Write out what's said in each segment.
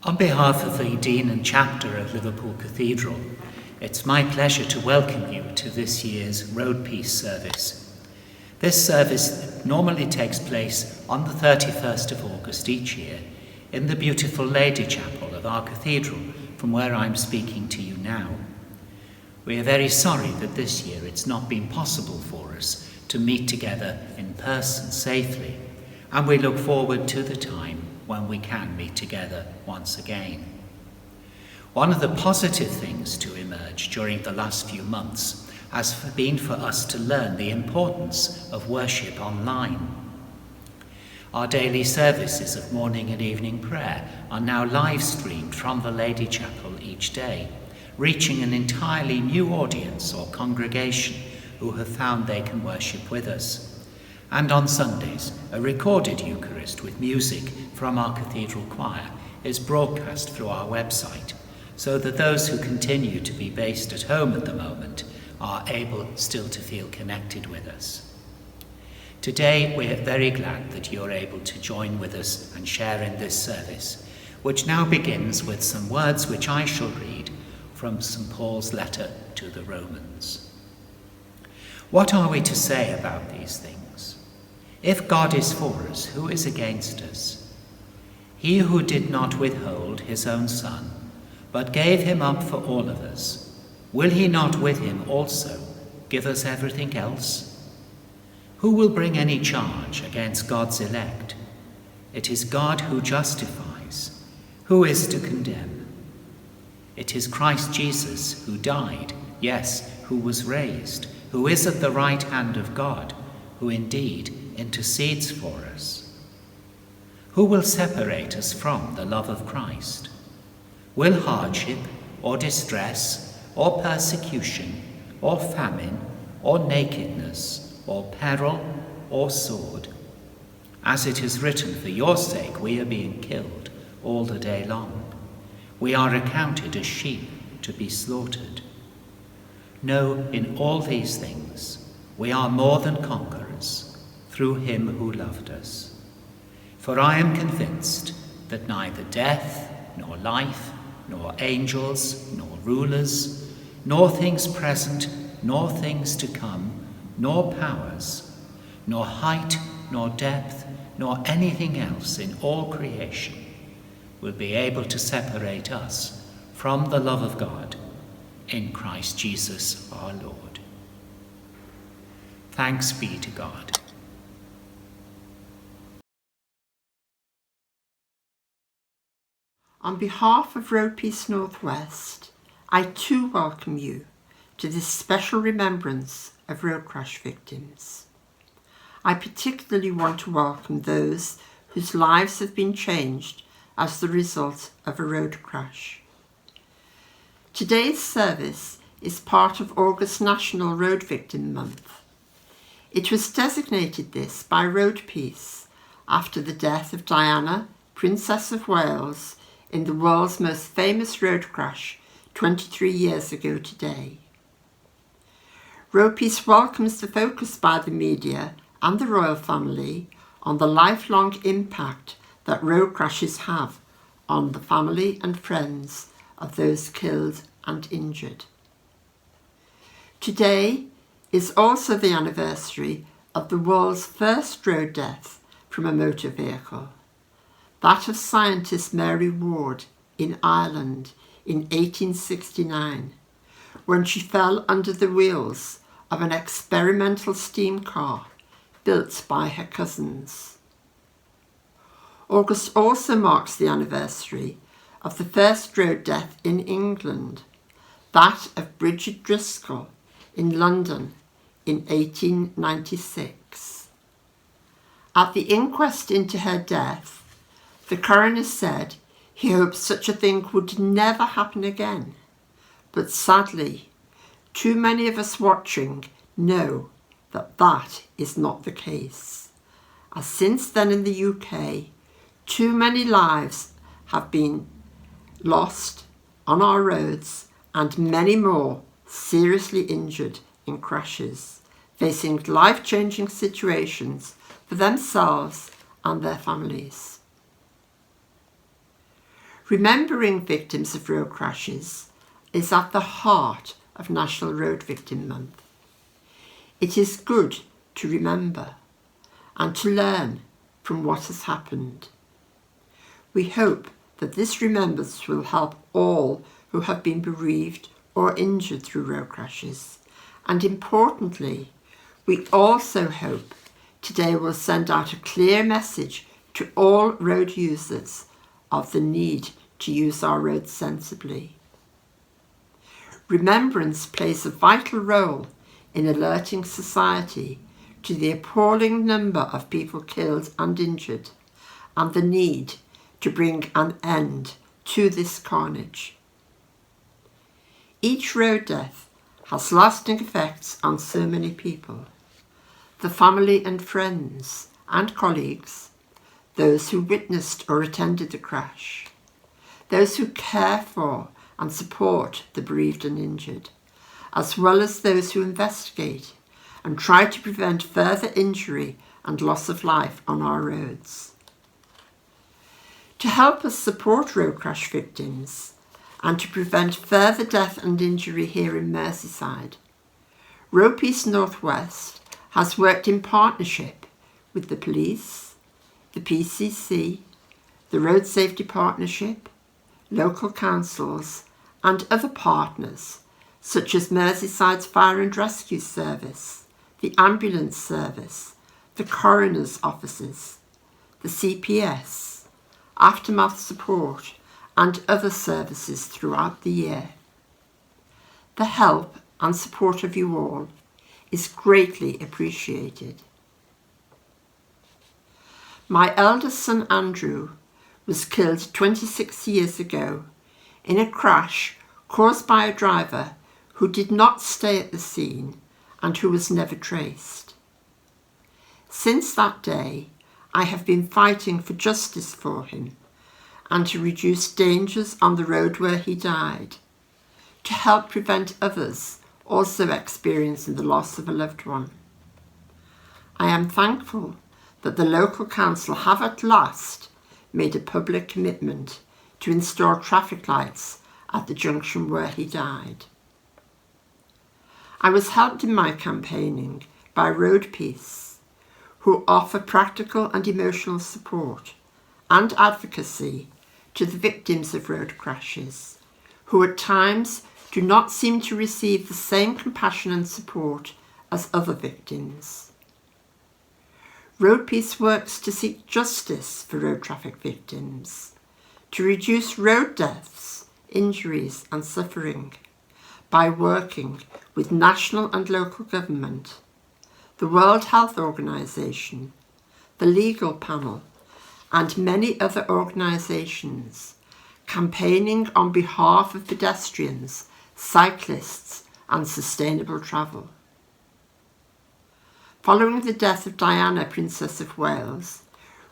On behalf of the Dean and Chapter of Liverpool Cathedral, it's my pleasure to welcome you to this year's RoadPeace service. This service normally takes place on the 31st of August each year in the beautiful Lady Chapel of our cathedral, from where I'm speaking to you now. We are very sorry that this year it's not been possible for us to meet together in person safely, and we look forward to the time when we can meet together once again. One of the positive things to emerge during the last few months has been for us to learn the importance of worship online. Our daily services of morning and evening prayer are now live streamed from the Lady Chapel each day, reaching an entirely new audience or congregation who have found they can worship with us. And on Sundays, a recorded Eucharist with music from our cathedral choir is broadcast through our website, so that those who continue to be based at home at the moment are able still to feel connected with us. Today, we're very glad that you're able to join with us and share in this service, which now begins with some words which I shall read from St. Paul's letter to the Romans. What are we to say about these things? If God is for us, who is against us? He who did not withhold his own Son, but gave him up for all of us, will he not with him also give us everything else? Who will bring any charge against God's elect? It is God who justifies. Who is to condemn? It is Christ Jesus who died, yes, who was raised, who is at the right hand of God, who indeed intercedes for us. Who will separate us from the love of Christ? Will hardship, or distress, or persecution, or famine, or nakedness, or peril, or sword? As it is written, for your sake we are being killed all the day long. We are accounted as sheep to be slaughtered. No, in all these things we are more than conquerors through him who loved us. For I am convinced that neither death, nor life, nor angels, nor rulers, nor things present, nor things to come, nor powers, nor height, nor depth, nor anything else in all creation will be able to separate us from the love of God in Christ Jesus our Lord. Thanks be to God. On behalf of RoadPeace Northwest, I too welcome you to this special remembrance of road crash victims. I particularly want to welcome those whose lives have been changed as the result of a road crash. Today's service is part of August National Road Victim Month. It was designated this by RoadPeace after the death of Diana, Princess of Wales, in the world's most famous road crash 23 years ago today. RoadPeace welcomes the focus by the media and the royal family on the lifelong impact that road crashes have on the family and friends of those killed and injured. Today is also the anniversary of the world's first road death from a motor vehicle, that of scientist Mary Ward in Ireland in 1869, when she fell under the wheels of an experimental steam car built by her cousins. August also marks the anniversary of the first road death in England, that of Bridget Driscoll in London in 1896. At the inquest into her death, the coroner said he hoped such a thing would never happen again. But sadly, too many of us watching know that that is not the case, as since then in the UK, too many lives have been lost on our roads and many more seriously injured in crashes, facing life-changing situations for themselves and their families. Remembering victims of road crashes is at the heart of National Road Victim Month. It is good to remember and to learn from what has happened. We hope that this remembrance will help all who have been bereaved or injured through road crashes, and importantly, we also hope today will send out a clear message to all road users of the need to use our roads sensibly. Remembrance plays a vital role in alerting society to the appalling number of people killed and injured and the need to bring an end to this carnage. Each road death has lasting effects on so many people: the family and friends and colleagues, those who witnessed or attended the crash, those who care for and support the bereaved and injured, as well as those who investigate and try to prevent further injury and loss of life on our roads. To help us support road crash victims and to prevent further death and injury here in Merseyside, RoadPeace North West has worked in partnership with the police, the PCC, the Road Safety Partnership, local councils and other partners such as Merseyside's Fire and Rescue Service, the Ambulance Service, the Coroner's Offices, the CPS, Aftermath Support and other services throughout the year. The help and support of you all is greatly appreciated. My eldest son Andrew was killed 26 years ago in a crash caused by a driver who did not stay at the scene and who was never traced. Since that day, I have been fighting for justice for him and to reduce dangers on the road where he died, to help prevent others also experiencing the loss of a loved one. I am thankful that the local council have at last made a public commitment to install traffic lights at the junction where he died. I was helped in my campaigning by RoadPeace, who offer practical and emotional support and advocacy to the victims of road crashes, who at times do not seem to receive the same compassion and support as other victims. RoadPeace works to seek justice for road traffic victims, to reduce road deaths, injuries and suffering by working with national and local government, the World Health Organization, the legal panel and many other organisations campaigning on behalf of pedestrians, cyclists and sustainable travel. Following the death of Diana, Princess of Wales,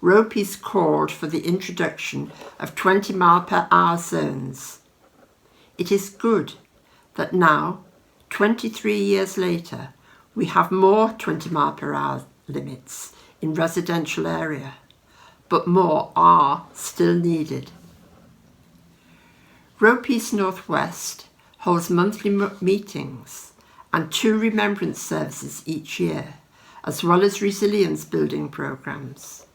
RoadPeace called for the introduction of 20 mph zones. It is good that now, 23 years later, we have more 20 mph limits in residential area, but more are still needed. RoadPeace North West holds monthly meetings and 2 remembrance services each year, as well as resilience building programmes.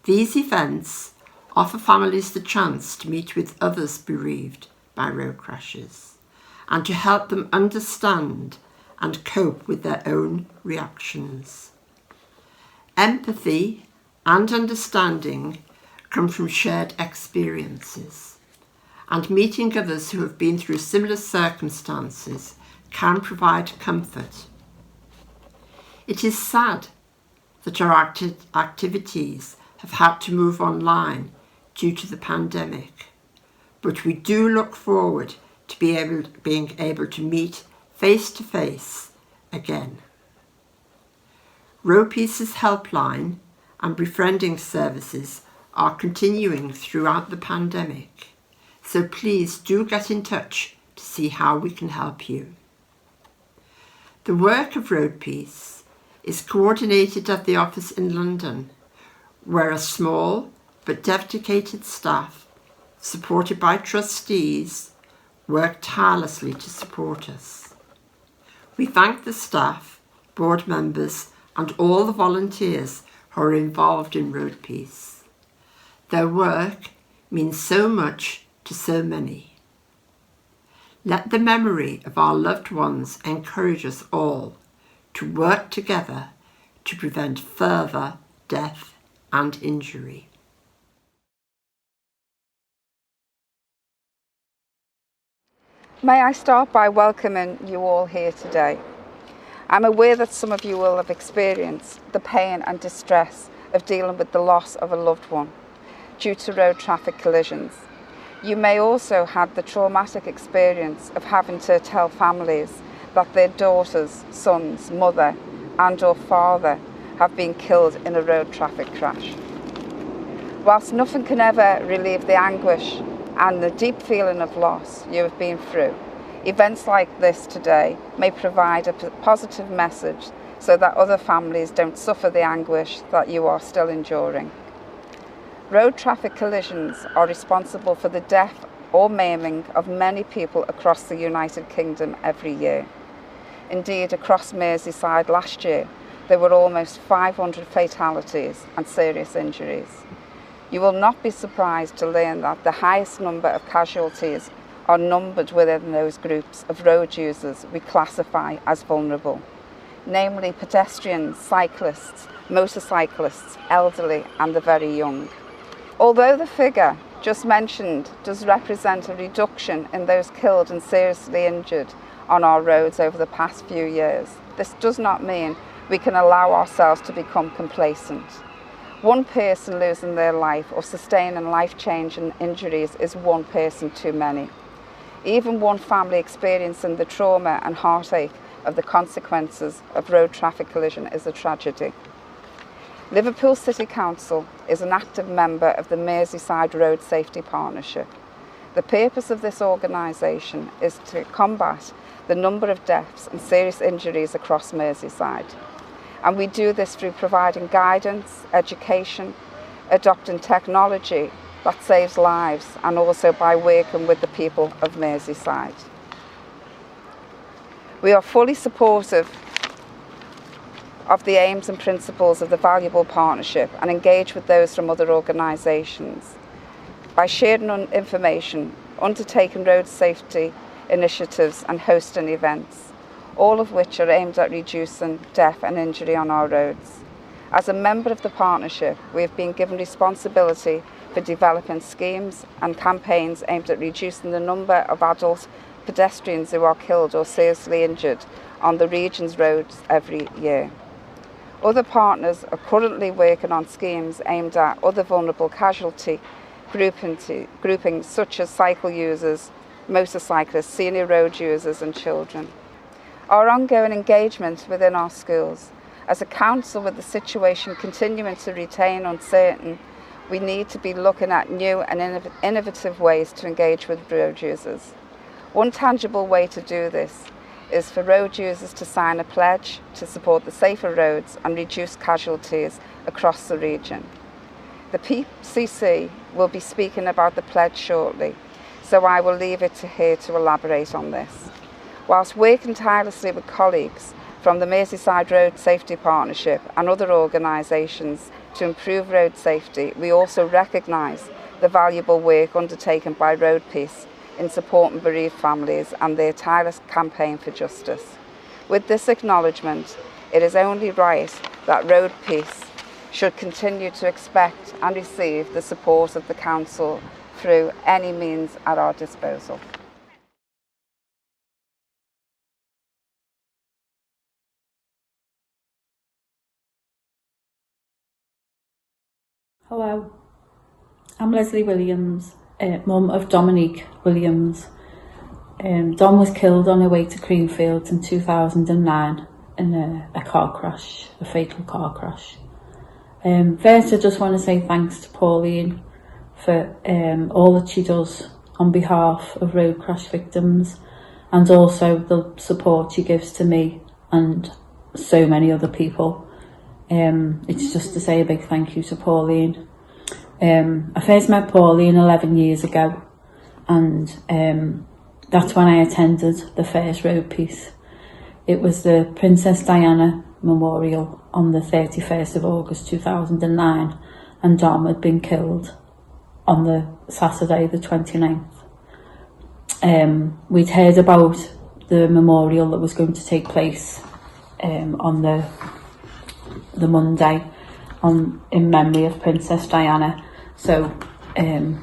These events offer families the chance to meet with others bereaved by road crashes and to help them understand and cope with their own reactions. Empathy and understanding come from shared experiences, and meeting others who have been through similar circumstances can provide comfort. It is sad that our activities have had to move online due to the pandemic, but we do look forward to being able to meet face to face again. RoadPeace's helpline and befriending services are continuing throughout the pandemic, so please do get in touch to see how we can help you. The work of RoadPeace is coordinated at the office in London, where a small but dedicated staff supported by trustees, work tirelessly to support us. We thank the staff, board members and all the volunteers who are involved in RoadPeace. Their work means so much to so many. Let the memory of our loved ones encourage us all to work together to prevent further death and injury. May I start by welcoming you all here today. I'm aware that some of you will have experienced the pain and distress of dealing with the loss of a loved one due to road traffic collisions. You may also have the traumatic experience of having to tell families that their daughters, sons, mother and/or father have been killed in a road traffic crash. Whilst nothing can ever relieve the anguish and the deep feeling of loss you have been through, events like this today may provide a positive message so that other families don't suffer the anguish that you are still enduring. Road traffic collisions are responsible for the death or maiming of many people across the United Kingdom every year. Indeed, across Merseyside last year, there were almost 500 fatalities and serious injuries. You will not be surprised to learn that the highest number of casualties are numbered within those groups of road users we classify as vulnerable, namely pedestrians, cyclists, motorcyclists, elderly and the very young. Although the figure just mentioned does represent a reduction in those killed and seriously injured on our roads over the past few years, this does not mean we can allow ourselves to become complacent. One person losing their life or sustaining life-changing injuries is one person too many. Even one family experiencing the trauma and heartache of the consequences of road traffic collision is a tragedy. Liverpool City Council is an active member of the Merseyside Road Safety Partnership. The purpose of this organisation is to combat the number of deaths and serious injuries across Merseyside. And we do this through providing guidance, education, adopting technology that saves lives, and also by working with the people of Merseyside. We are fully supportive of the aims and principles of the valuable partnership and engage with those from other organisations by sharing information, undertaking road safety initiatives and hosting events, all of which are aimed at reducing death and injury on our roads. As a member of the partnership, we have been given responsibility for developing schemes and campaigns aimed at reducing the number of adult pedestrians who are killed or seriously injured on the region's roads every year. Other partners are currently working on schemes aimed at other vulnerable casualty groupings such as cycle users, motorcyclists, senior road users and children. Our ongoing engagement within our schools. As a council, with the situation continuing to retain uncertain, we need to be looking at new and innovative ways to engage with road users. One tangible way to do this is for road users to sign a pledge to support the safer roads and reduce casualties across the region. The PCC will be speaking about the pledge shortly, so I will leave it to her to elaborate on this. Whilst working tirelessly with colleagues from the Merseyside Road Safety Partnership and other organisations to improve road safety, we also recognise the valuable work undertaken by RoadPeace in supporting bereaved families and their tireless campaign for justice. With this acknowledgement, it is only right that RoadPeace should continue to expect and receive the support of the Council through any means at our disposal. Hello, I'm Leslie Williams, mum of Dominique Williams. Dom was killed on her way to Creamfields in 2009 in a car crash, a fatal car crash. First, I just want to say thanks to Pauline for all that she does on behalf of road crash victims, and also the support she gives to me and so many other people. It's just to say a big thank you to Pauline. I first met Pauline 11 years ago, and that's when I attended the first RoadPeace. It was the Princess Diana Memorial on the 31st of August 2009, and Dom had been killed on the Saturday the 29th. We'd heard about the memorial that was going to take place on the Monday in memory of Princess Diana, so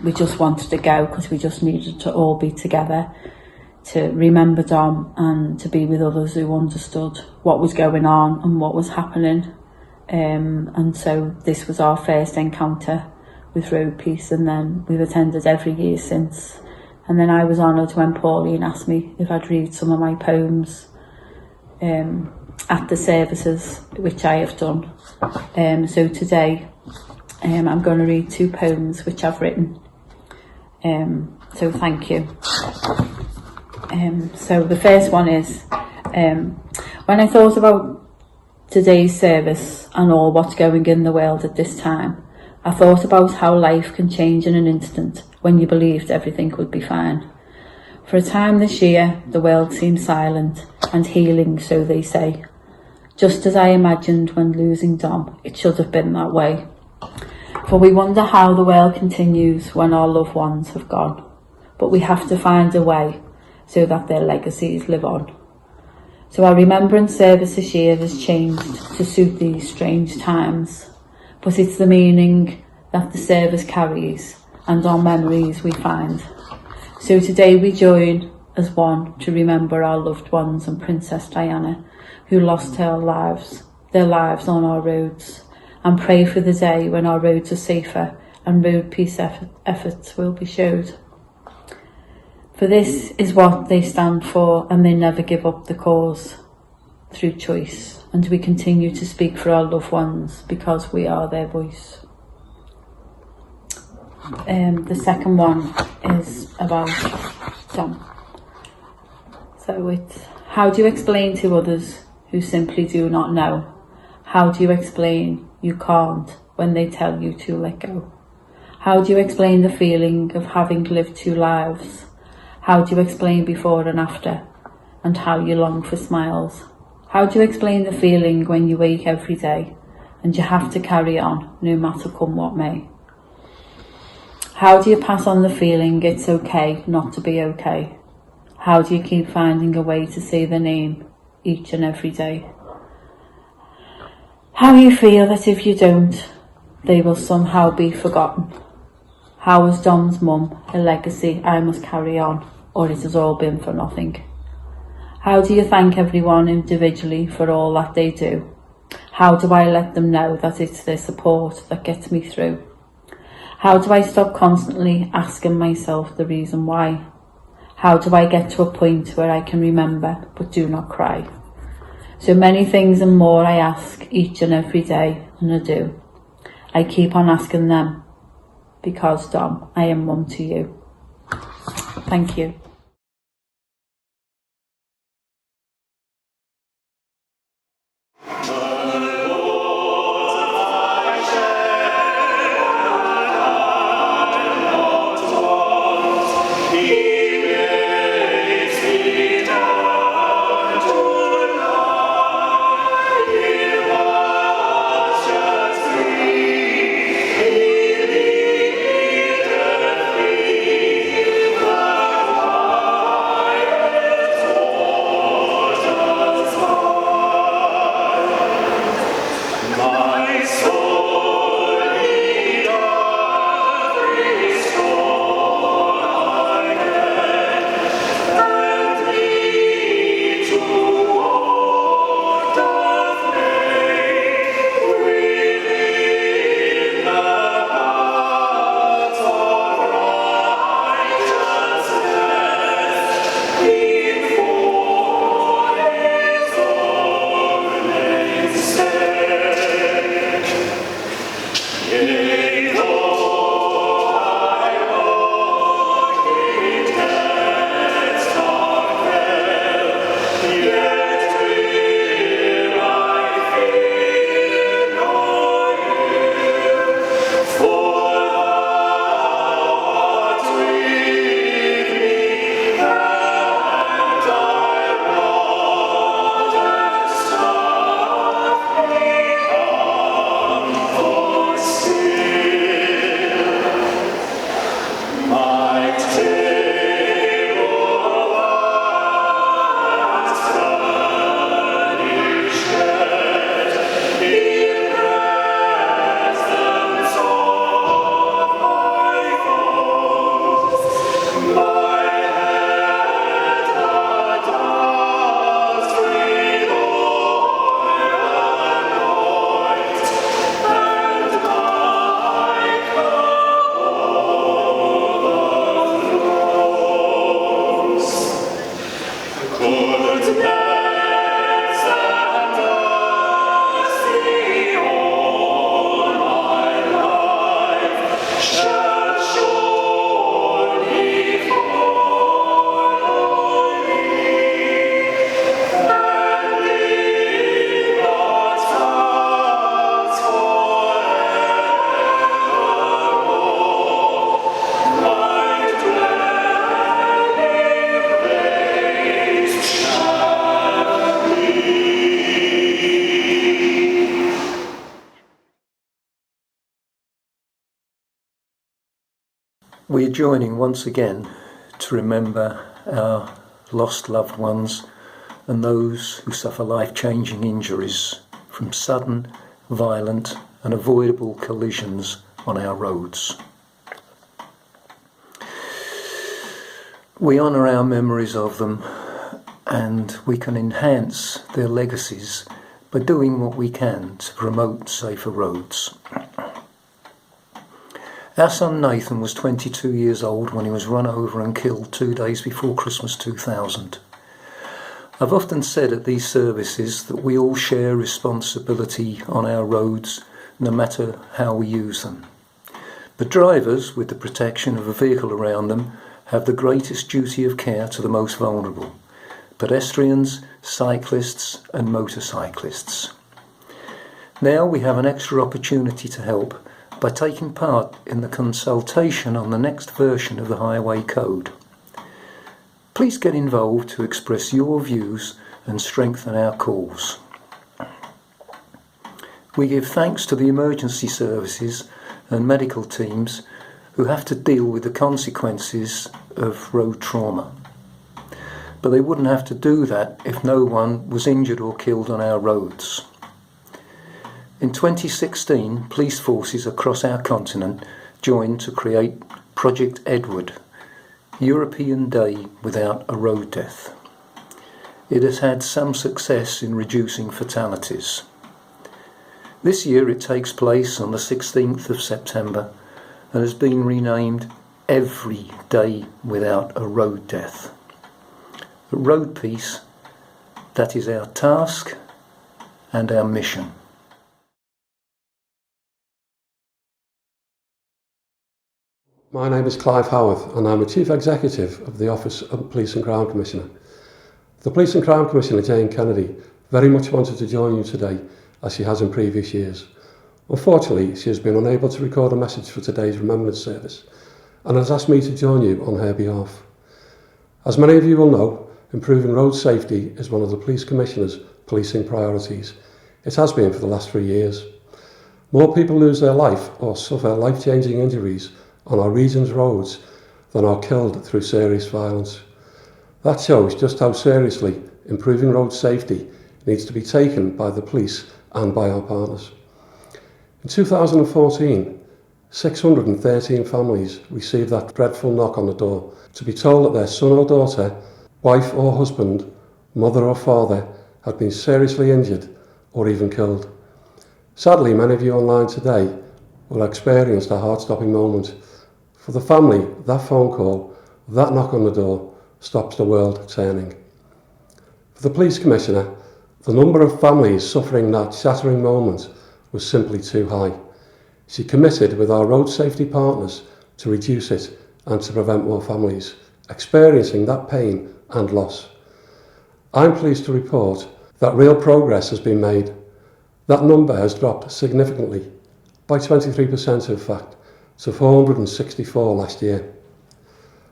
we just wanted to go because we just needed to all be together to remember Dom and to be with others who understood what was going on and what was happening. And so this was our first encounter with RoadPeace, and then we've attended every year since. And then I was honoured when Pauline asked me if I'd read some of my poems at the services, which I have done. So today I'm going to read 2 poems which I've written. So thank you. So the first one is, when I thought about today's service and all what's going in the world at this time, I thought about how life can change in an instant when you believed everything would be fine. For a time this year, the world seemed silent and healing, so they say. Just as I imagined when losing Dom, it should have been that way. For we wonder how the world continues when our loved ones have gone, but we have to find a way so that their legacies live on. So our remembrance service this year has changed to suit these strange times, but it's the meaning that the service carries and our memories we find. So today we join as one to remember our loved ones and Princess Diana, who lost their lives on our roads, and pray for the day when our roads are safer and RoadPeace efforts will be showed. For this is what they stand for, and they never give up the cause through choice, and we continue to speak for our loved ones because we are their voice. The second one is about Dom. So it's, how do you explain to others who simply do not know? How do you explain you can't when they tell you to let go? How do you explain the feeling of having lived 2 lives? How do you explain before and after, and how you long for smiles? How do you explain the feeling when you wake every day and you have to carry on no matter come what may? How do you pass on the feeling it's okay not to be okay? How do you keep finding a way to say the name each and every day? How you feel that if you don't, they will somehow be forgotten? How is Dom's mum a legacy I must carry on, or it has all been for nothing? How do you thank everyone individually for all that they do? How do I let them know that it's their support that gets me through? How do I stop constantly asking myself the reason why? How do I get to a point where I can remember but do not cry? So many things and more I ask each and every day, and I do. I keep on asking them, because Dom, I am mum to you. Thank you. We are joining once again to remember our lost loved ones and those who suffer life-changing injuries from sudden, violent and avoidable collisions on our roads. We honour our memories of them, and we can enhance their legacies by doing what we can to promote safer roads. Our son Nathan was 22 years old when he was run over and killed 2 days before Christmas 2000. I've often said at these services that we all share responsibility on our roads, no matter how we use them. But drivers, with the protection of a vehicle around them, have the greatest duty of care to the most vulnerable: pedestrians, cyclists and motorcyclists. Now we have an extra opportunity to help by taking part in the consultation on the next version of the Highway Code. Please get involved to express your views and strengthen our cause. We give thanks to the emergency services and medical teams who have to deal with the consequences of road trauma. But they wouldn't have to do that if no one was injured or killed on our roads. In 2016, police forces across our continent joined to create Project Edward, European Day Without a Road Death. It has had some success in reducing fatalities. This year it takes place on the 16th of September and has been renamed Every Day Without a Road Death. At RoadPeace, that is our task and our mission. My name is Clive Howarth and I'm the Chief Executive of the Office of Police and Crime Commissioner. The Police and Crime Commissioner, Jane Kennedy, very much wanted to join you today as she has in previous years. Unfortunately, she has been unable to record a message for today's Remembrance service and has asked me to join you on her behalf. As many of you will know, improving road safety is one of the Police Commissioner's policing priorities. It has been for the last 3 years. More people lose their life or suffer life-changing injuries on our region's roads than are killed through serious violence. That shows just how seriously improving road safety needs to be taken by the police and by our partners. In 2014, 613 families received that dreadful knock on the door to be told that their son or daughter, wife or husband, mother or father had been seriously injured or even killed. Sadly, many of you online today will have experienced a heart-stopping moment. For the family, that phone call, that knock on the door, stops the world turning. For the Police Commissioner, the number of families suffering that shattering moment was simply too high. She committed with our road safety partners to reduce it and to prevent more families experiencing that pain and loss. I'm pleased to report that real progress has been made. That number has dropped significantly, by 23% in fact, to 464 last year.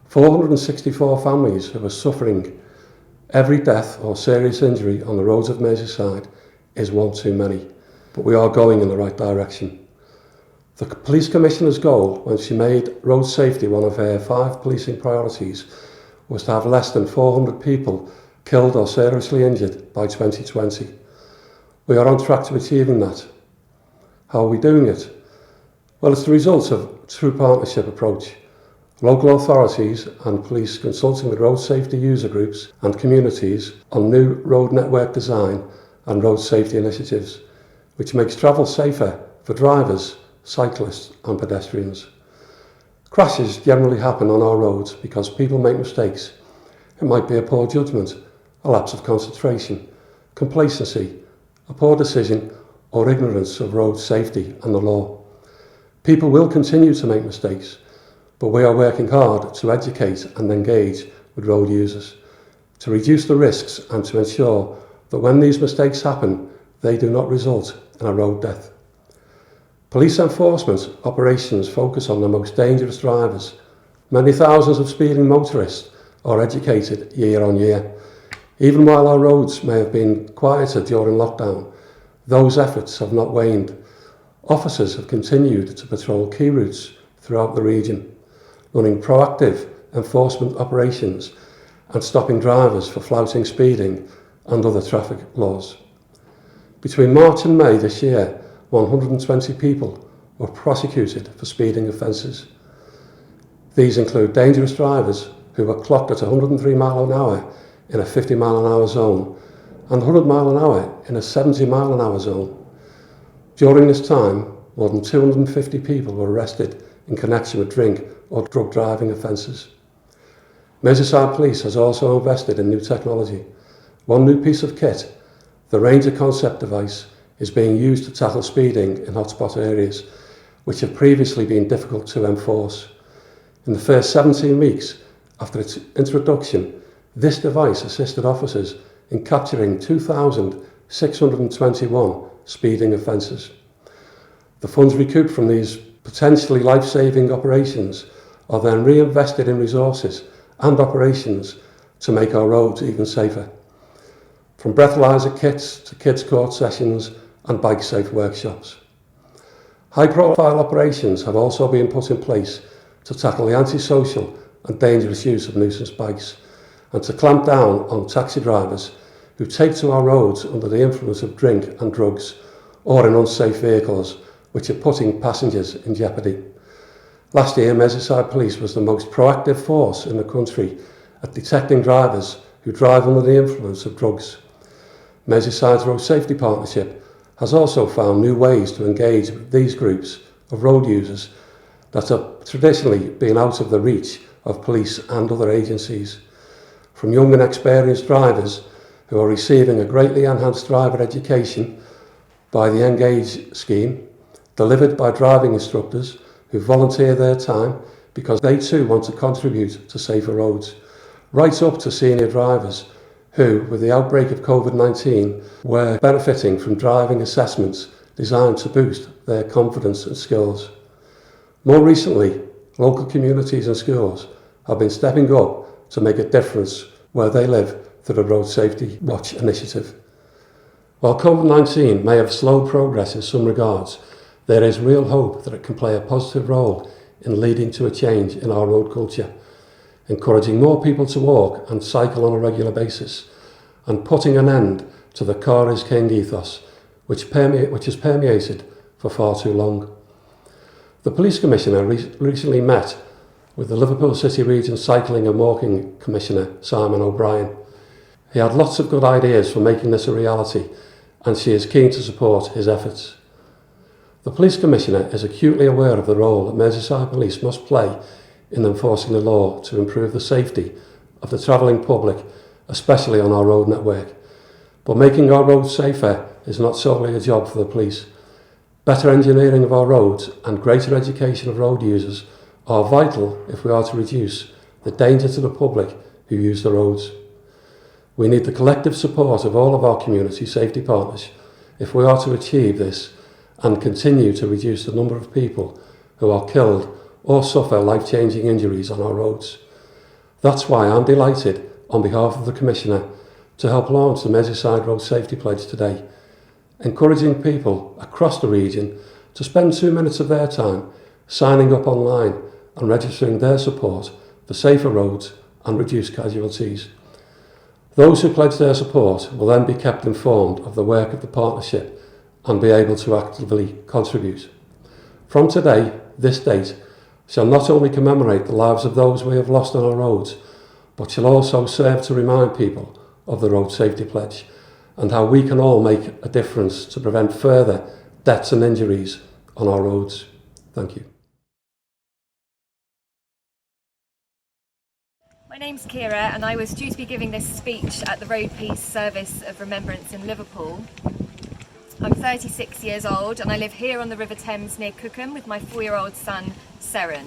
464 families who are suffering. Every death or serious injury on the roads of Merseyside is one too many, but we are going in the right direction. The Police Commissioner's goal, when she made road safety one of her 5 policing priorities, was to have less than 400 people killed or seriously injured by 2020. We are on track to achieving that. How are we doing it? Well, it's the result of a true partnership approach. Local authorities and police consulting with road safety user groups and communities on new road network design and road safety initiatives, which makes travel safer for drivers, cyclists and pedestrians. Crashes generally happen on our roads because people make mistakes. It might be a poor judgment, a lapse of concentration, complacency, a poor decision or ignorance of road safety and the law. People will continue to make mistakes, but we are working hard to educate and engage with road users, to reduce the risks and to ensure that when these mistakes happen, they do not result in a road death. Police enforcement operations focus on the most dangerous drivers. Many thousands of speeding motorists are educated year on year. Even while our roads may have been quieter during lockdown, those efforts have not waned. Officers have continued to patrol key routes throughout the region. running proactive enforcement operations and stopping drivers for flouting speeding and other traffic laws. Between March and May this year, 120 people were prosecuted for speeding offences. These include dangerous drivers who were clocked at 103 mile an hour in a 50 mile an hour zone and 100 mile an hour in a 70 mile an hour zone. During this time, more than 250 people were arrested in connection with drink or drug driving offences. Merseyside Police has also invested in new technology. One new piece of kit, the Ranger Concept device, is being used to tackle speeding in hotspot areas, which have previously been difficult to enforce. In the first 17 weeks after its introduction, this device assisted officers in capturing 2,621 speeding offences. The funds recouped from these potentially life-saving operations are then reinvested in resources and operations to make our roads even safer. From breathalyser kits to kids court sessions and bike safe workshops. High-profile operations have also been put in place to tackle the antisocial and dangerous use of nuisance bikes and to clamp down on taxi drivers who take to our roads under the influence of drink and drugs or in unsafe vehicles which are putting passengers in jeopardy. Last year, Merseyside Police was the most proactive force in the country at detecting drivers who drive under the influence of drugs. Merseyside's Road Safety Partnership has also found new ways to engage with these groups of road users that have traditionally been out of the reach of police and other agencies. From young and experienced drivers who are receiving a greatly enhanced driver education by the Engage scheme, delivered by driving instructors who volunteer their time because they too want to contribute to safer roads, right up to senior drivers who, with the outbreak of COVID-19, were benefiting from driving assessments designed to boost their confidence and skills. More recently, local communities and schools have been stepping up to make a difference where they live through the Road Safety Watch initiative. While COVID-19 may have slowed progress in some regards, there is real hope that it can play a positive role in leading to a change in our road culture, encouraging more people to walk and cycle on a regular basis, and putting an end to the car is king ethos, which has permeated for far too long. The Police Commissioner recently met with the Liverpool City Region Cycling and Walking Commissioner, Simon O'Brien. He had lots of good ideas for making this a reality, and she is keen to support his efforts. The Police Commissioner is acutely aware of the role that Merseyside Police must play in enforcing the law to improve the safety of the travelling public, especially on our road network. But making our roads safer is not solely a job for the police. Better engineering of our roads and greater education of road users are vital if we are to reduce the danger to the public who use the roads. We need the collective support of all of our community safety partners if we are to achieve this and continue to reduce the number of people who are killed or suffer life-changing injuries on our roads. That's why I'm delighted, on behalf of the Commissioner, to help launch the Merseyside Road Safety Pledge today, encouraging people across the region to spend 2 minutes of their time signing up online and registering their support for safer roads and reduced casualties. Those who pledge their support will then be kept informed of the work of the partnership and be able to actively contribute. From today, this date shall not only commemorate the lives of those we have lost on our roads, but shall also serve to remind people of the Road Safety Pledge and how we can all make a difference to prevent further deaths and injuries on our roads. Thank you. My name's Kira and I was due to be giving this speech at the RoadPeace service of Remembrance in Liverpool. I'm 36 years old and I live here on the River Thames near Cookham with my 4-year-old son, Seren.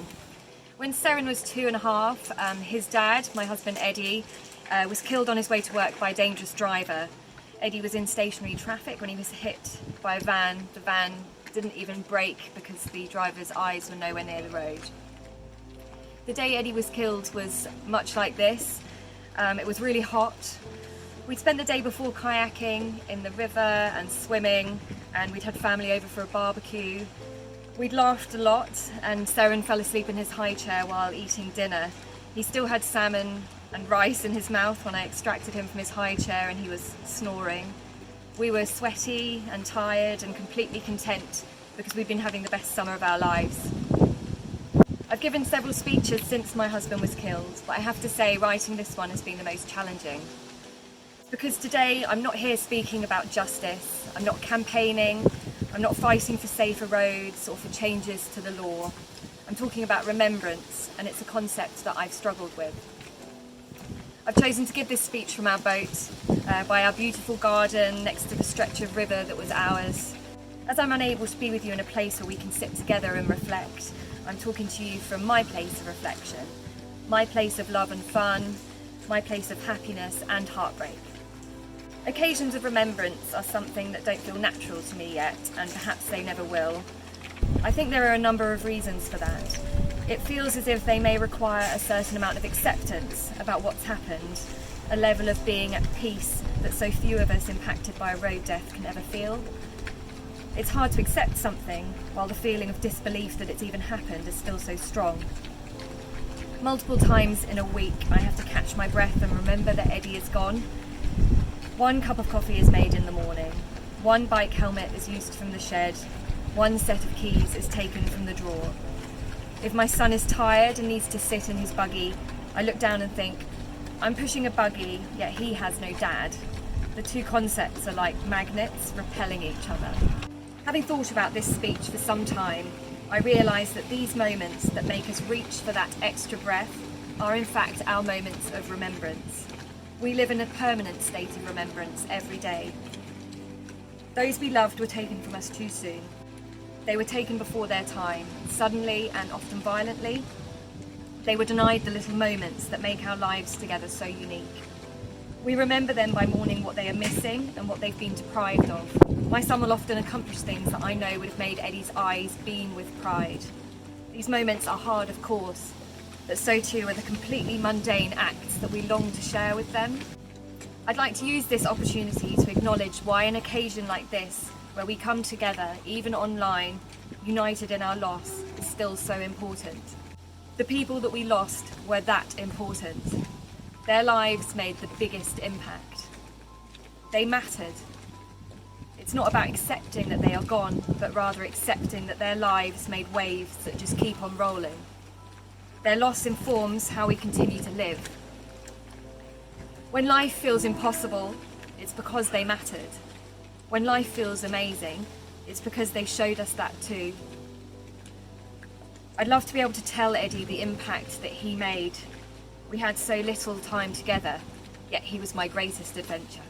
When Seren was 2.5, his dad, my husband Eddie, was killed on his way to work by a dangerous driver. Eddie was in stationary traffic when he was hit by a van. The van didn't even brake because the driver's eyes were nowhere near the road. The day Eddie was killed was much like this. It was really hot. We'd spent the day before kayaking in the river and swimming, and we'd had family over for a barbecue. We'd laughed a lot, and Seren fell asleep in his high chair while eating dinner. He still had salmon and rice in his mouth when I extracted him from his high chair and he was snoring. We were sweaty and tired and completely content because we'd been having the best summer of our lives. I've given several speeches since my husband was killed, but I have to say writing this one has been the most challenging. It's because today I'm not here speaking about justice, I'm not campaigning, I'm not fighting for safer roads or for changes to the law. I'm talking about remembrance, and it's a concept that I've struggled with. I've chosen to give this speech from our boat, by our beautiful garden next to the stretch of river that was ours. As I'm unable to be with you in a place where we can sit together and reflect, I'm talking to you from my place of reflection, my place of love and fun, my place of happiness and heartbreak. Occasions of remembrance are something that don't feel natural to me yet, and perhaps they never will. I think there are a number of reasons for that. It feels as if they may require a certain amount of acceptance about what's happened, a level of being at peace that so few of us impacted by a road death can ever feel. It's hard to accept something while the feeling of disbelief that it's even happened is still so strong. Multiple times in a week I have to catch my breath and remember that Eddie is gone. One cup of coffee is made in the morning, one bike helmet is used from the shed, one set of keys is taken from the drawer. If my son is tired and needs to sit in his buggy, I look down and think, I'm pushing a buggy, yet he has no dad. The two concepts are like magnets repelling each other. Having thought about this speech for some time, I realise that these moments that make us reach for that extra breath are in fact our moments of remembrance. We live in a permanent state of remembrance every day. Those we loved were taken from us too soon. They were taken before their time, suddenly and often violently. They were denied the little moments that make our lives together so unique. We remember them by mourning what they are missing and what they've been deprived of. My son will often accomplish things that I know would have made Eddie's eyes beam with pride. These moments are hard, of course, but so too are the completely mundane acts that we long to share with them. I'd like to use this opportunity to acknowledge why an occasion like this, where we come together, even online, united in our loss, is still so important. The people that we lost were that important. Their lives made the biggest impact. They mattered. It's not about accepting that they are gone, but rather accepting that their lives made waves that just keep on rolling. Their loss informs how we continue to live. When life feels impossible, it's because they mattered. When life feels amazing, it's because they showed us that too. I'd love to be able to tell Eddie the impact that he made. We had so little time together, yet he was my greatest adventure.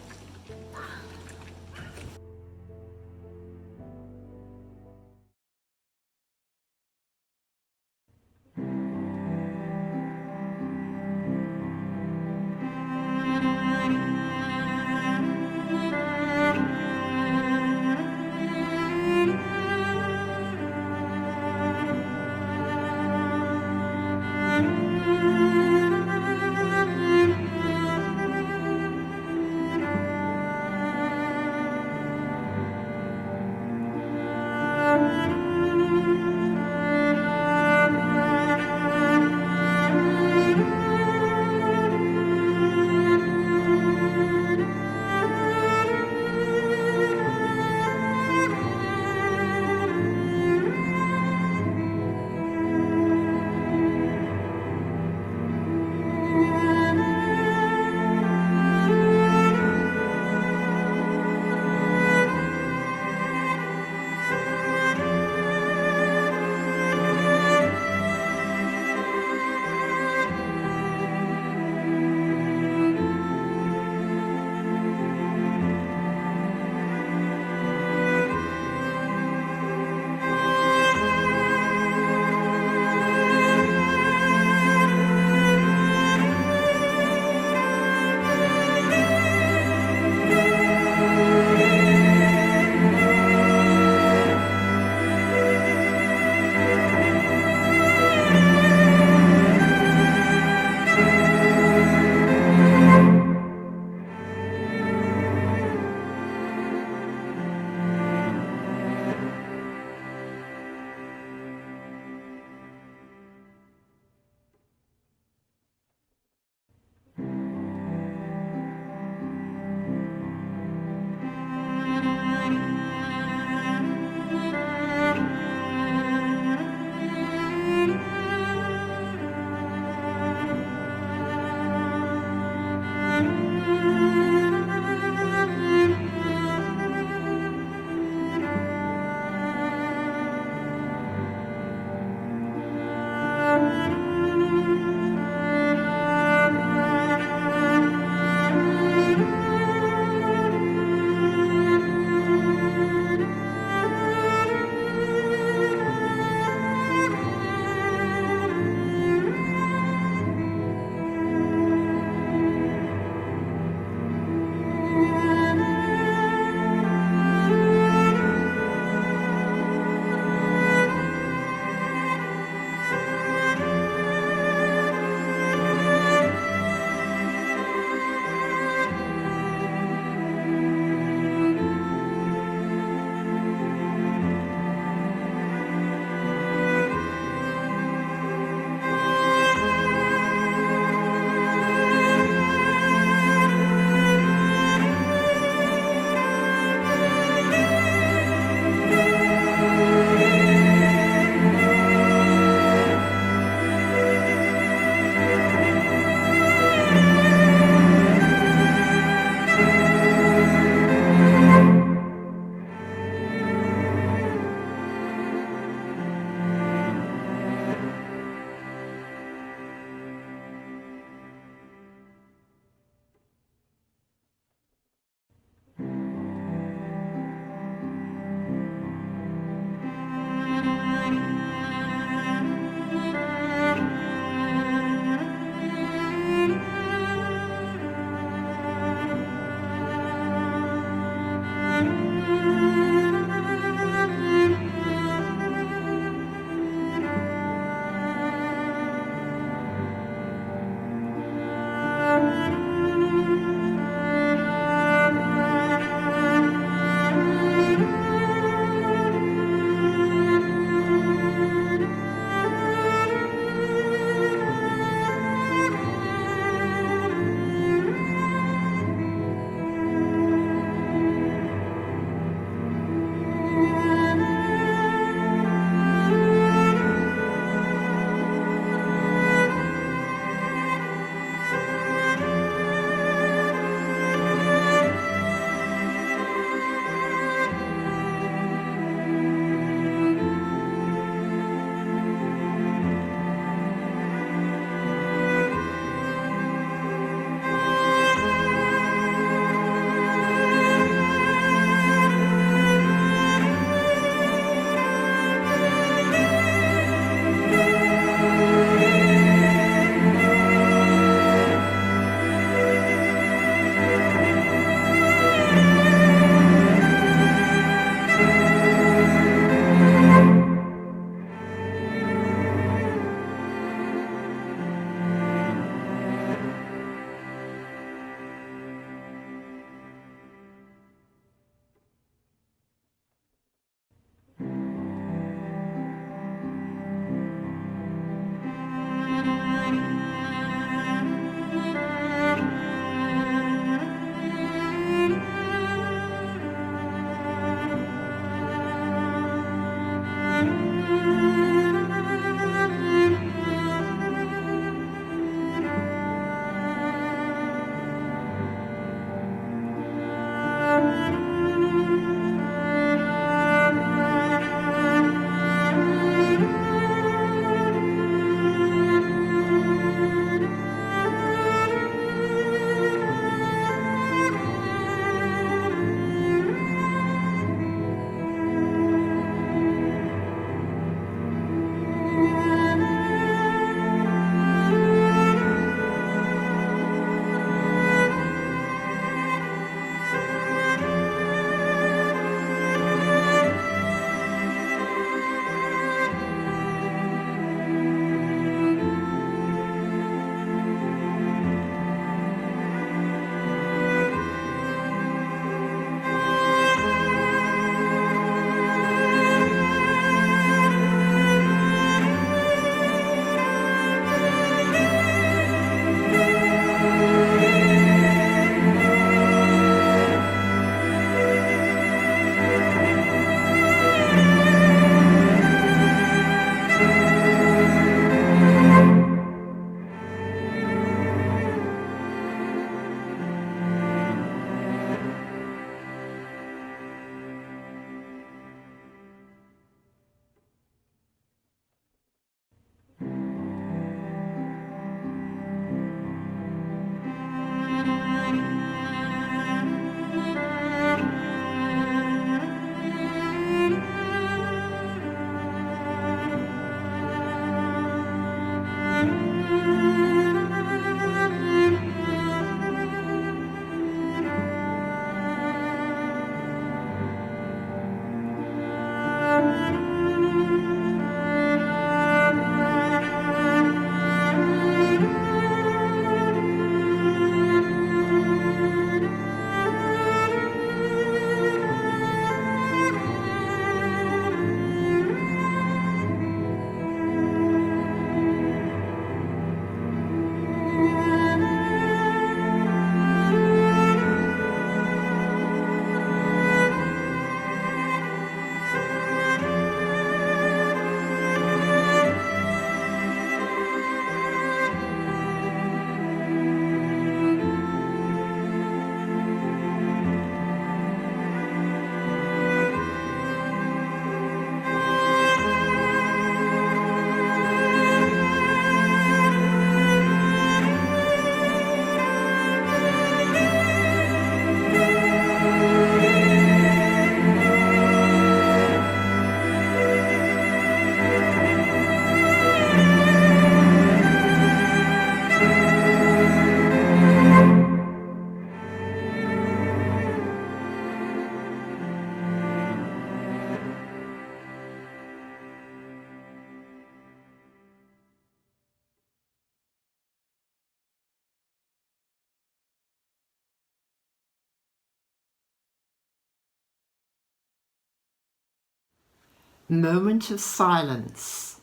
Moment of Silence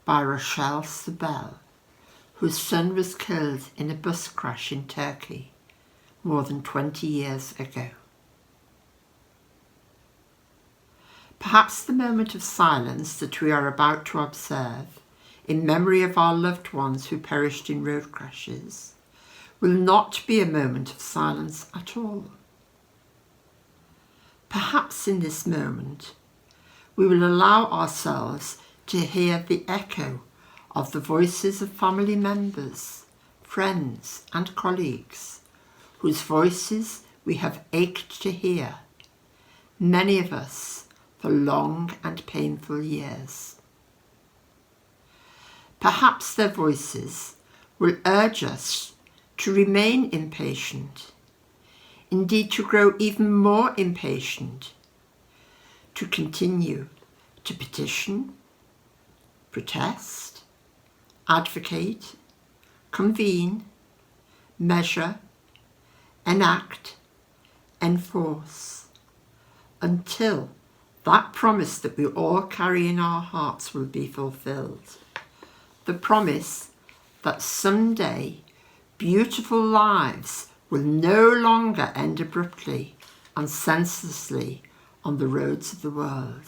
by Rochelle Sabel, whose son was killed in a bus crash in Turkey more than 20 years ago. Perhaps the moment of silence that we are about to observe in memory of our loved ones who perished in road crashes will not be a moment of silence at all. Perhaps in this moment we will allow ourselves to hear the echo of the voices of family members, friends and colleagues whose voices we have ached to hear, many of us for long and painful years. Perhaps their voices will urge us to remain impatient, indeed to grow even more impatient, to continue to petition, protest, advocate, convene, measure, enact, enforce, until that promise that we all carry in our hearts will be fulfilled. The promise that someday beautiful lives will no longer end abruptly and senselessly on the roads of the world.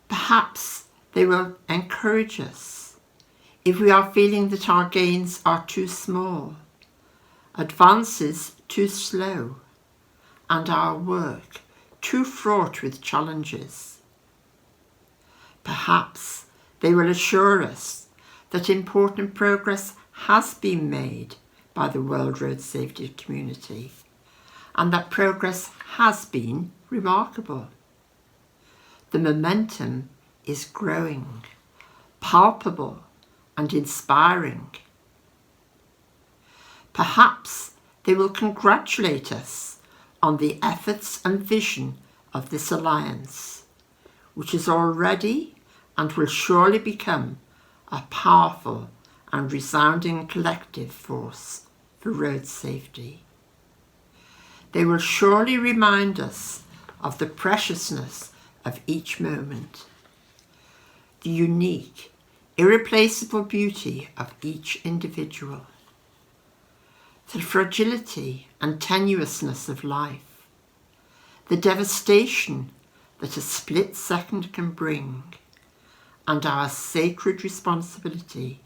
Perhaps they will encourage us if we are feeling that our gains are too small, advances too slow, and our work too fraught with challenges. Perhaps they will assure us that important progress has been made by the World Road Safety community, and that progress has been remarkable. The momentum is growing, palpable and inspiring. Perhaps they will congratulate us on the efforts and vision of this alliance, which is already and will surely become a powerful and resounding collective force for road safety. They will surely remind us of the preciousness of each moment, the unique, irreplaceable beauty of each individual, the fragility and tenuousness of life, the devastation that a split second can bring, and our sacred responsibility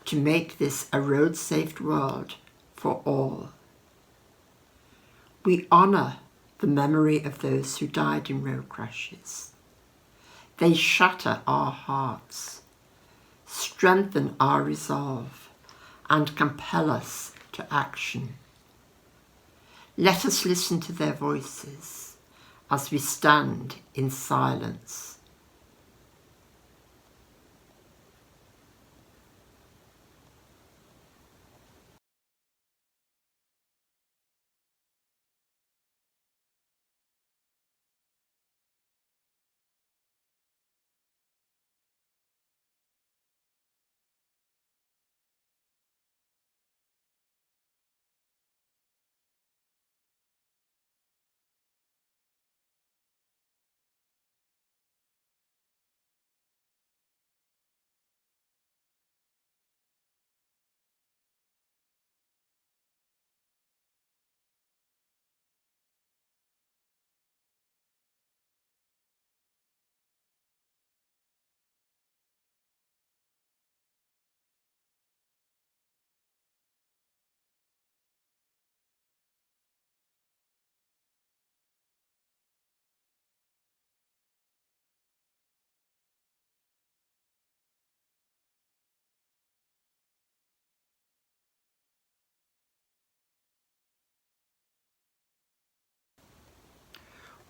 to make this a road-safe world for all. We honour the memory of those who died in road crashes. They shatter our hearts, strengthen our resolve, and compel us to action. Let us listen to their voices as we stand in silence.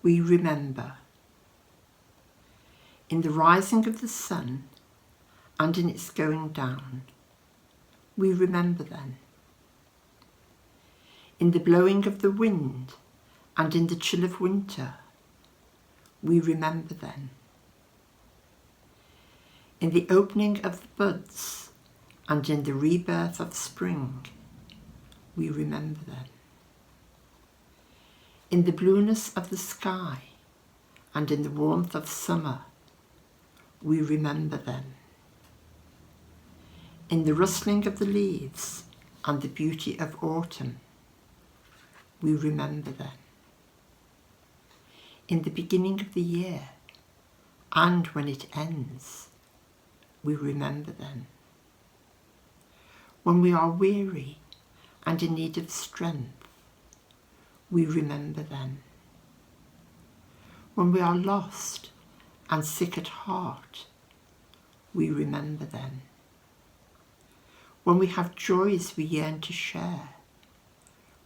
We remember. In the rising of the sun and in its going down, we remember then. In the blowing of the wind and in the chill of winter, we remember then. In the opening of the buds and in the rebirth of spring, we remember then. In the blueness of the sky and in the warmth of summer, we remember them. In the rustling of the leaves and the beauty of autumn, we remember them. In the beginning of the year, and when it ends, we remember them. When we are weary and in need of strength, we remember them. When we are lost and sick at heart, we remember them. When we have joys we yearn to share,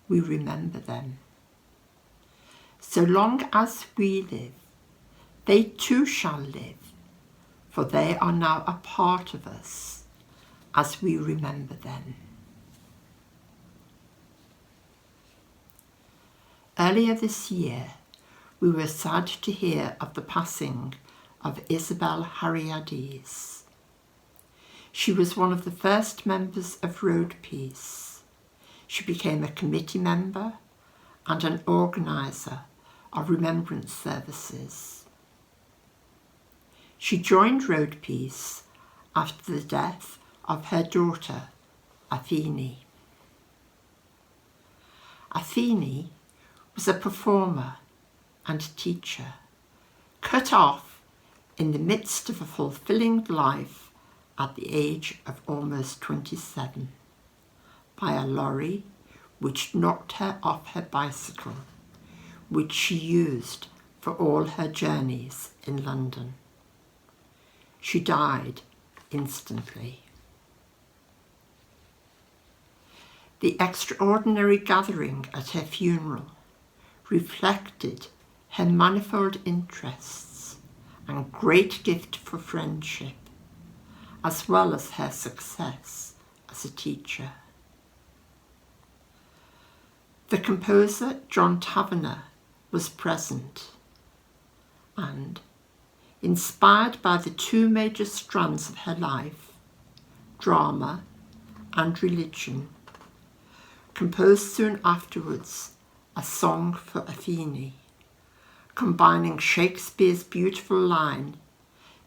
we remember them. So long as we live, they too shall live, for they are now a part of us as we remember them. Earlier this year, we were sad to hear of the passing of Isabel Hariades. She was one of the first members of RoadPeace. She became a committee member and an organiser of Remembrance services. She joined RoadPeace after the death of her daughter, Athene. Athene was a performer and teacher, cut off in the midst of a fulfilling life at the age of almost 27 by a lorry which knocked her off her bicycle, which she used for all her journeys in London. She died instantly. The extraordinary gathering at her funeral reflected her manifold interests and great gift for friendship, as well as her success as a teacher. The composer John Taverner was present and, inspired by the two major strands of her life, drama and religion, composed soon afterwards a song for Athene, combining Shakespeare's beautiful line,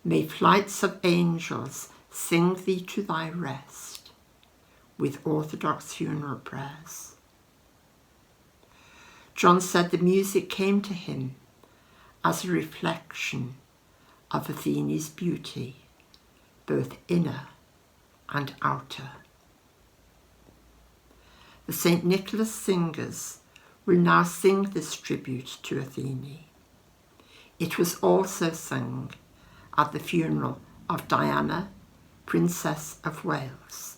"May flights of angels sing thee to thy rest," with orthodox funeral prayers. John said the music came to him as a reflection of Athene's beauty, both inner and outer. The St. Nicholas singers will now sing this tribute to Athene. It was also sung at the funeral of Diana, Princess of Wales.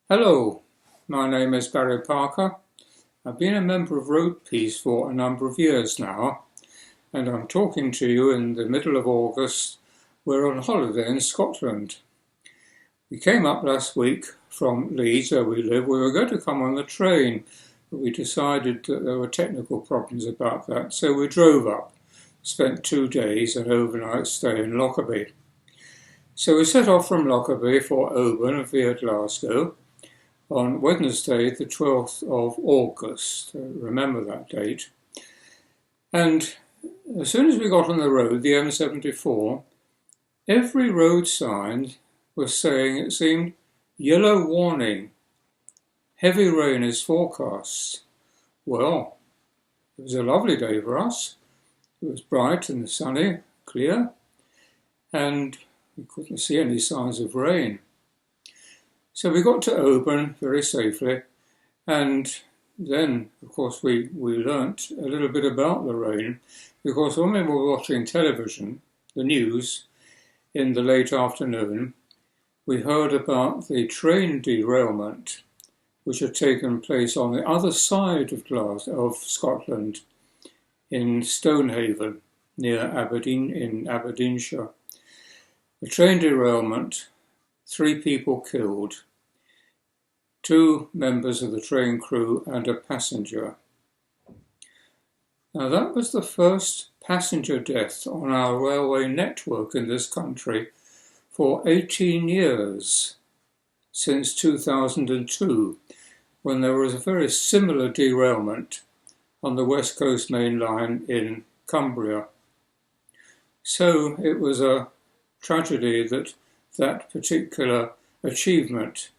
Hello, my name is Barry Parker. I've been a member of RoadPeace for a number of years now, and I'm talking to you in the middle of August. We're on holiday in Scotland. We came up last week from Leeds, where we live. We were going to come on the train, but we decided that there were technical problems about that, so we drove up, spent 2 days, an overnight stay in Lockerbie. So we set off from Lockerbie for Oban via Glasgow on Wednesday, the 12th of August. Remember that date. And as soon as we got on the road, the M74, every road sign was saying, it seemed, yellow warning, heavy rain is forecast. Well, it was a lovely day for us. It was bright and sunny, clear, and we couldn't see any signs of rain. So we got to Oban very safely, and then, of course, we learnt a little bit about the rain, because when we were watching television, the news, in the late afternoon, we heard about the train derailment which had taken place on the other side of Scotland, in Stonehaven, near Aberdeen, in Aberdeenshire. A train derailment, 3 people killed, 2 members of the train crew and a passenger. Now that was the first passenger death on our railway network in this country for 18 years, since 2002, when there was a very similar derailment on the West Coast Main Line in Cumbria. So it was a tragedy that that particular achievement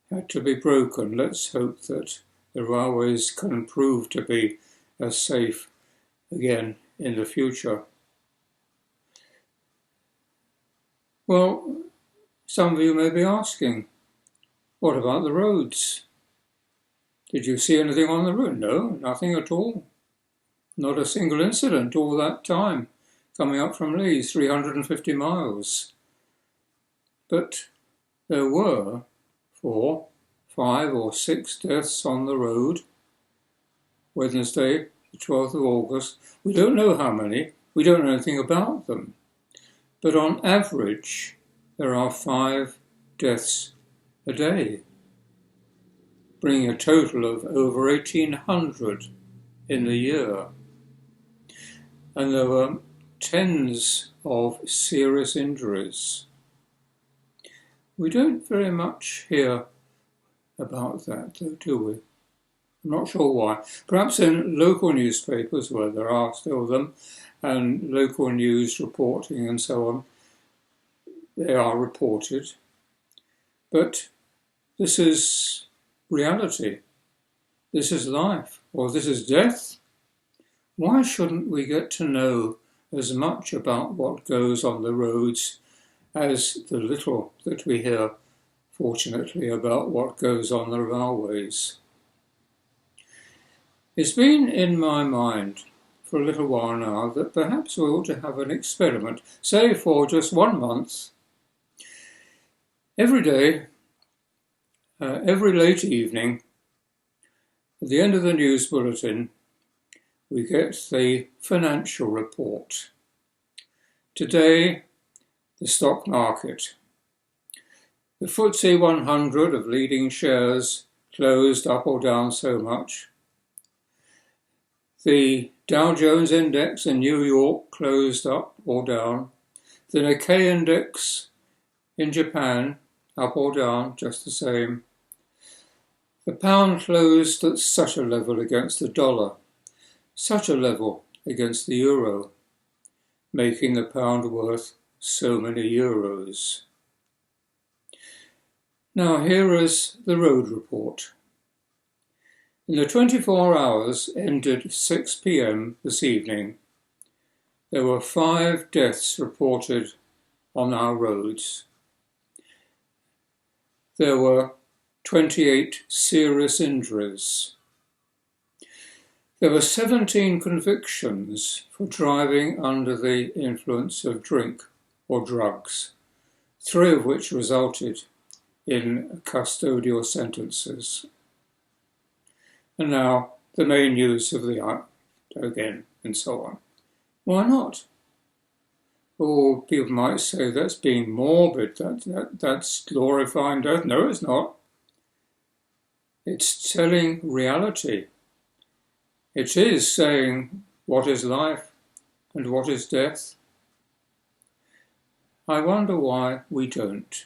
had to be broken. Let's hope that the railways can prove to be as safe again in the future. Well, some of you may be asking, what about the roads? Did you see anything on the road? No, nothing at all. Not a single incident all that time, coming up from Leeds, 350 miles. But there were 4, 5 or 6 deaths on the road. Wednesday, the 12th of August. We don't know how many. We don't know anything about them. But on average, there are 5 deaths a day, bringing a total of over 1,800 in the year. And there were tens of serious injuries. We don't very much hear about that, though, do we? I'm not sure why. Perhaps in local newspapers, where there are still them, and local news reporting and so on, they are reported. But this is reality. This is life, or this is death. Why shouldn't we get to know as much about what goes on the roads as the little that we hear, fortunately, about what goes on the railways? It's been in my mind for a little while now that perhaps we ought to have an experiment, say for just 1 month. Every day, every late evening, at the end of the news bulletin, we get the financial report. Today, the stock market. The FTSE 100 of leading shares closed up or down so much. The Dow Jones Index in New York closed up or down. The Nikkei Index in Japan up or down, just the same. The pound closed at such a level against the dollar, such a level against the euro, making the pound worth so many euros. Now here is the road report. In the 24 hours ended 6 p.m. this evening, there were 5 deaths reported on our roads. There were 28 serious injuries. There were 17 convictions for driving under the influence of drink or drugs, 3 of which resulted in custodial sentences. And now the main use of the act again, and so on. Why not? Oh, people might say that's being morbid, that's glorifying death. No, it's not. It's telling reality. It is saying what is life and what is death. I wonder why we don't.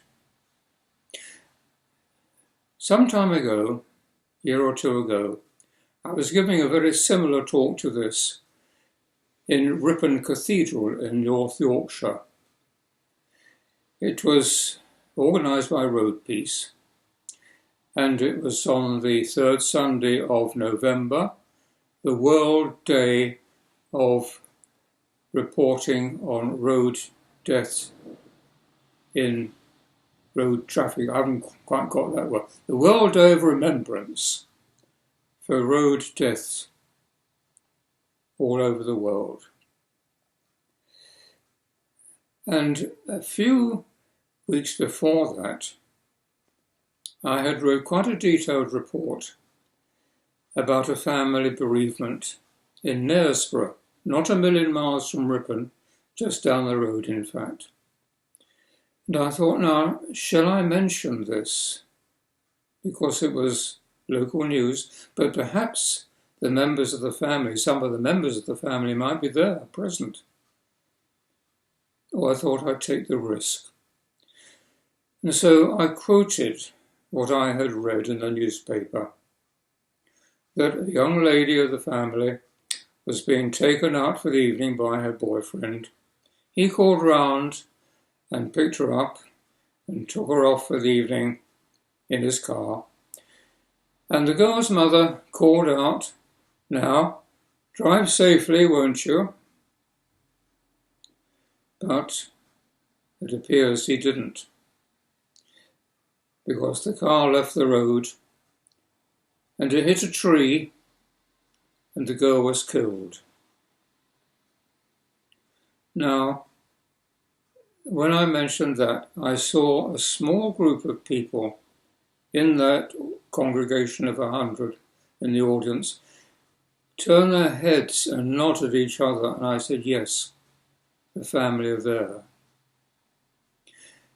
Some time ago, a year or two ago, I was giving a very similar talk to this in Ripon Cathedral in North Yorkshire. It was organised by RoadPeace, and it was on the third Sunday of November, the World Day of reporting on road deaths in road traffic. I haven't quite got that word. The World Day of Remembrance for road deaths all over the world. And a few weeks before that, I had wrote quite a detailed report about a family bereavement in Knaresborough, not a million miles from Ripon, just down the road, in fact. And I thought, now, shall I mention this? Because it was local news, but perhaps the members of the family, some of the members of the family might be there, present. Or I thought I'd take the risk. And so I quoted what I had read in the newspaper, that a young lady of the family was being taken out for the evening by her boyfriend. He called round and picked her up and took her off for the evening in his car. And the girl's mother called out, "Now, drive safely, won't you?" But it appears he didn't, because the car left the road and it hit a tree and the girl was killed. Now, when I mentioned that, I saw a small group of people in that congregation of 100 in the audience turn their heads and nod at each other, and I said, yes, the family are there.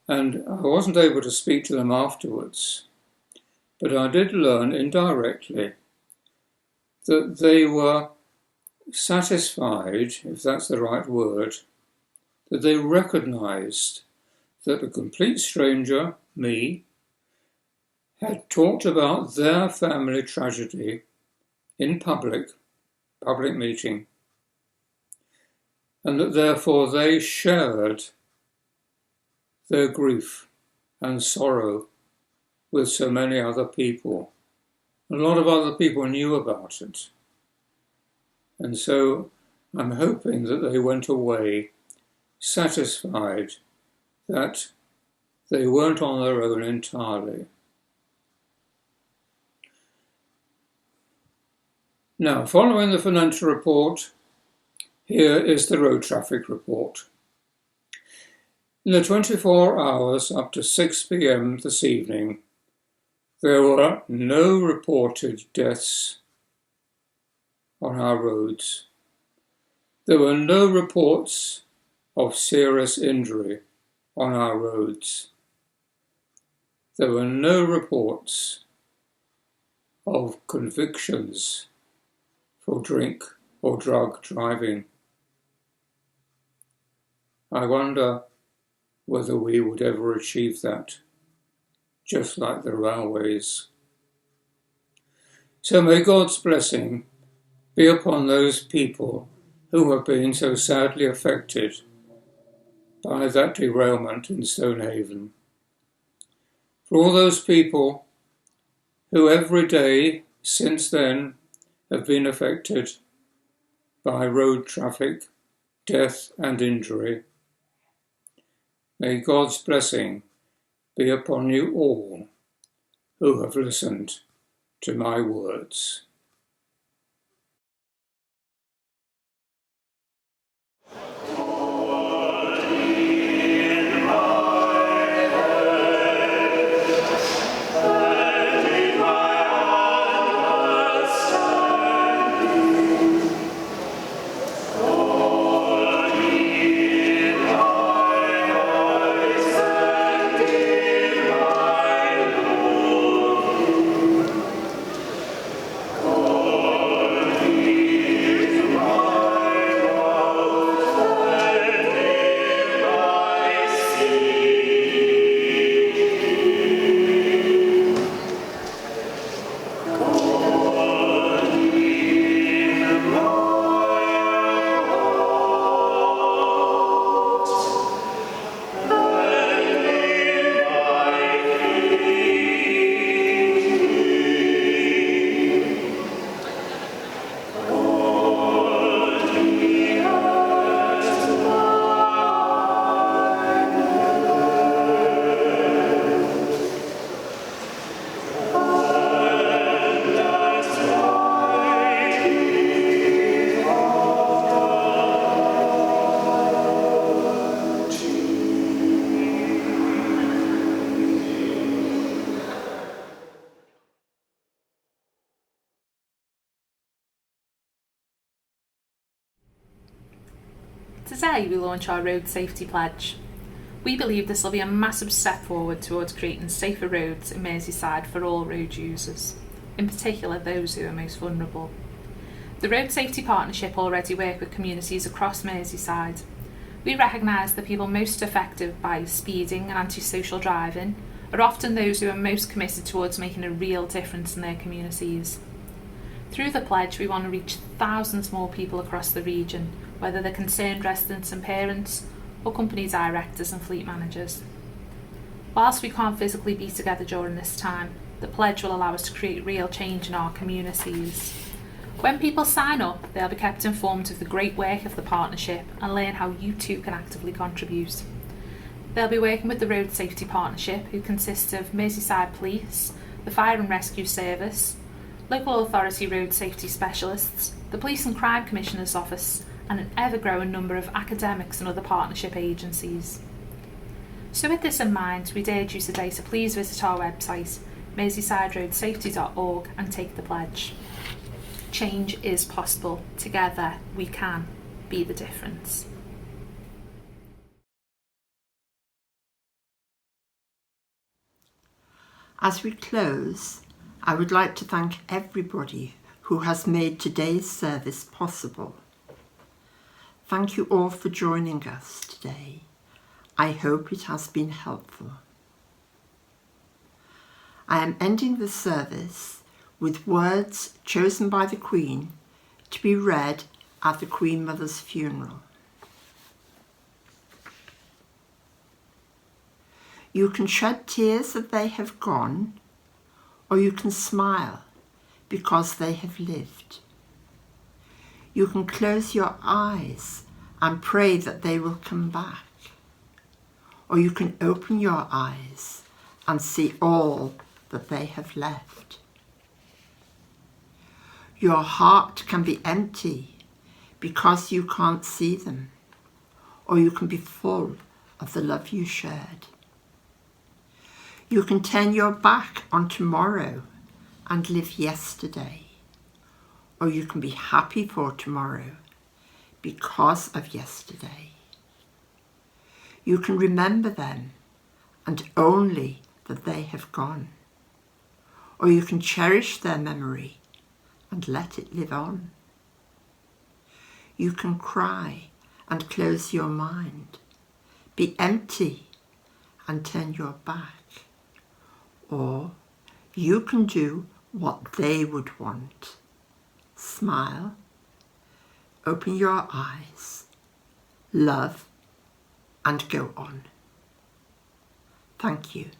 And I wasn't able to speak to them afterwards, but I did learn indirectly that they were satisfied, if that's the right word, that they recognised that a complete stranger, me, had talked about their family tragedy in public meeting, and that therefore they shared their grief and sorrow with so many other people. A lot of other people knew about it. And so I'm hoping that they went away satisfied that they weren't on their own entirely. Now, following the financial report, here is the road traffic report. In the 24 hours up to 6 p.m. this evening, there were no reported deaths on our roads. There were no reports of serious injury on our roads. There were no reports of convictions for drink or drug driving. I wonder whether we would ever achieve that, just like the railways. So may God's blessing be upon those people who have been so sadly affected by that derailment in Stonehaven. For all those people who every day since then have been affected by road traffic, death and injury, may God's blessing be upon you all who have listened to my words. Today we launch our Road Safety Pledge. We believe this will be a massive step forward towards creating safer roads in Merseyside for all road users, in particular those who are most vulnerable. The Road Safety Partnership already work with communities across Merseyside. We recognise the people most affected by speeding and antisocial driving are often those who are most committed towards making a real difference in their communities. Through the pledge, we want to reach thousands more people across the region, whether they're concerned residents and parents, or company directors and fleet managers. Whilst we can't physically be together during this time, the pledge will allow us to create real change in our communities. When people sign up, they'll be kept informed of the great work of the partnership and learn how you too can actively contribute. They'll be working with the Road Safety Partnership, who consists of Merseyside Police, the Fire and Rescue Service, local authority road safety specialists, the Police and Crime Commissioner's Office, and an ever-growing number of academics and other partnership agencies. So with this in mind, we'd urge you today to please visit our website, merseysideroadsafety.org, and take the pledge. Change is possible. Together we can be the difference. As we close, I would like to thank everybody who has made today's service possible. Thank you all for joining us today. I hope it has been helpful. I am ending the service with words chosen by the Queen to be read at the Queen Mother's funeral. You can shed tears that they have gone, or you can smile because they have lived. You can close your eyes and pray that they will come back, or you can open your eyes and see all that they have left. Your heart can be empty because you can't see them, or you can be full of the love you shared. You can turn your back on tomorrow and live yesterday, or you can be happy for tomorrow because of yesterday. You can remember them and only that they have gone, or you can cherish their memory and let it live on. You can cry and close your mind, be empty and turn your back, or you can do what they would want. Smile, open your eyes, love, and go on. Thank you.